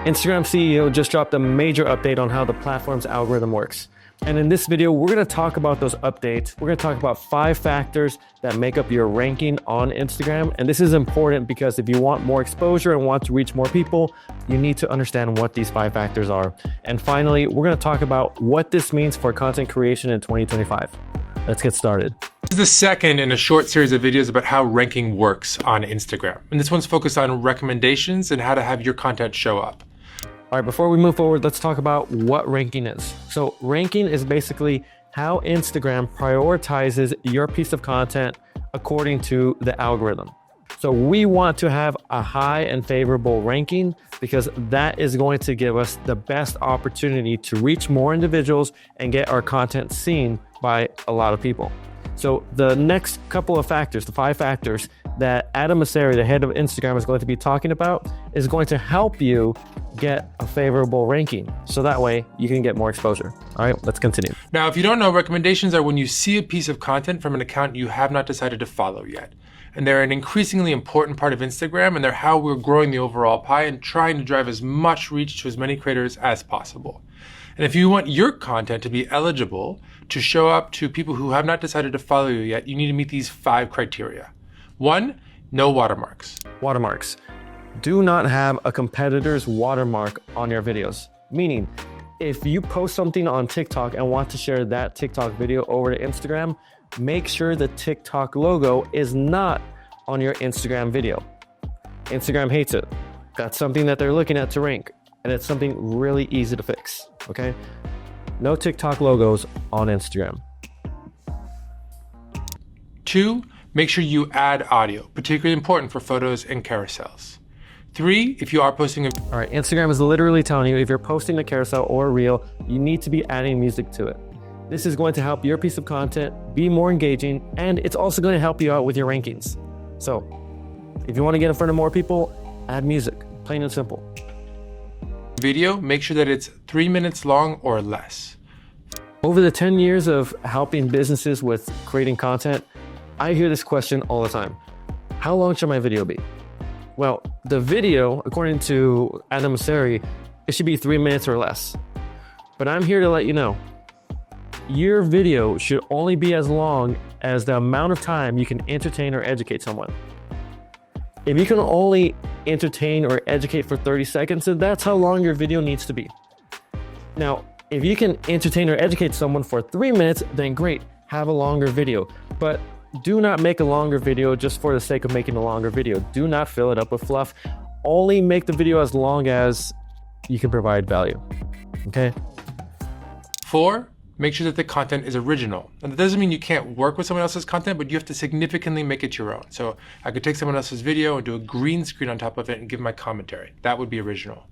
Instagram CEO just dropped a major update on how the platform's algorithm works. And in this video, we're going to talk about those updates. We're going to talk about 5 factors that make up your ranking on Instagram. And this is important because if you want more exposure and want to reach more people, you need to understand what these 5 factors are. And finally, we're going to talk about what this means for content creation in 2025. Let's get started. This is the second in a short series of videos about how ranking works on Instagram. And this one's focused on recommendations and how to have your content show up. All right, before we move forward, let's talk about what ranking is. So ranking is basically how Instagram prioritizes your piece of content according to the algorithm. So we want to have a high and favorable ranking because that is going to give us the best opportunity to reach more individuals and get our content seen by a lot of people. So the next couple of factors, the 5 factors that Adam Mosseri, the head of Instagram, is going to be talking about is going to help you get a favorable ranking. So that way you can get more exposure. All right, let's continue. Now, if you don't know, recommendations are when you see a piece of content from an account you have not decided to follow yet. And they're an increasingly important part of Instagram, and they're how we're growing the overall pie and trying to drive as much reach to as many creators as possible. And if you want your content to be eligible to show up to people who have not decided to follow you yet, you need to meet these 5 criteria. 1, no watermarks. Watermarks. Do not have a competitor's watermark on your videos. Meaning, if you post something on TikTok and want to share that TikTok video over to Instagram, make sure the TikTok logo is not on your Instagram video. Instagram hates it. That's something that they're looking at to rank, and it's something really easy to fix, okay? No TikTok logos on Instagram. 2, make sure you add audio, particularly important for photos and carousels. 3, if you are posting a... All right, Instagram is literally telling you if you're posting a carousel or a reel, you need to be adding music to it. This is going to help your piece of content be more engaging, and it's also going to help you out with your rankings. So if you want to get in front of more people, add music, plain and simple. Video, make sure that it's 3 minutes long or less. Over the 10 years of helping businesses with creating content, I hear this question all the time. How long should my video be? Well, the video, according to Adam Mosseri, it should be 3 minutes or less. But I'm here to let you know, your video should only be as long as the amount of time you can entertain or educate someone. If you can only entertain or educate for 30 seconds, then that's how long your video needs to be. Now, if you can entertain or educate someone for 3 minutes, then great, have a longer video. But do not make a longer video just for the sake of making a longer video. Do not fill it up with fluff. Only make the video as long as you can provide value, okay? 4, make sure that the content is original. And that doesn't mean you can't work with someone else's content, but you have to significantly make it your own. So I could take someone else's video and do a green screen on top of it and give my commentary. That would be original.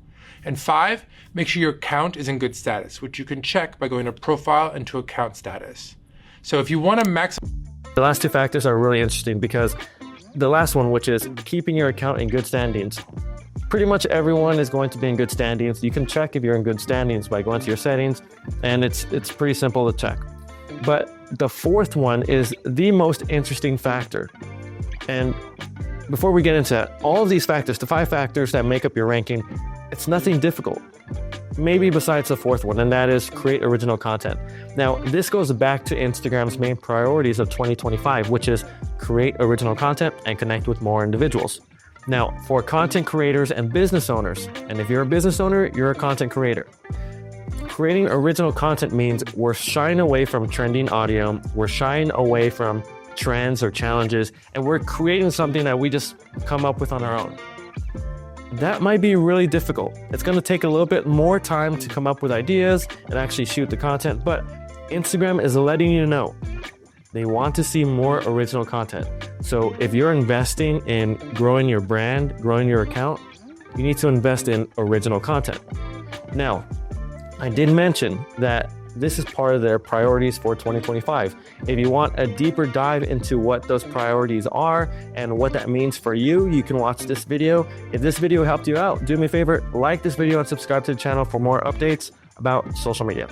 And 5, make sure your account is in good status, which you can check by going to profile and to account status. So if you want to maximize... The last 2 factors are really interesting because the last one, which is keeping your account in good standings. Pretty much everyone is going to be in good standings. You can check if you're in good standings by going to your settings, and it's pretty simple to check. But the 4th one is the most interesting factor. And before we get into that, all of these factors, the 5 factors that make up your ranking, it's nothing difficult. Maybe besides the 4th one, and that is create original content. Now, this goes back to Instagram's main priorities of 2025, which is create original content and connect with more individuals. Now, for content creators and business owners, and if you're a business owner, you're a content creator. Creating original content means we're shying away from trending audio, we're shying away from trends or challenges, and we're creating something that we just come up with on our own. That might be really difficult. It's going to take a little bit more time to come up with ideas and actually shoot the content, but Instagram is letting you know they want to see more original content. So if you're investing in growing your brand, growing your account, you need to invest in original content. Now, I did mention that this is part of their priorities for 2025. If you want a deeper dive into what those priorities are and what that means for you, you can watch this video. If this video helped you out, do me a favor, like this video and subscribe to the channel for more updates about social media.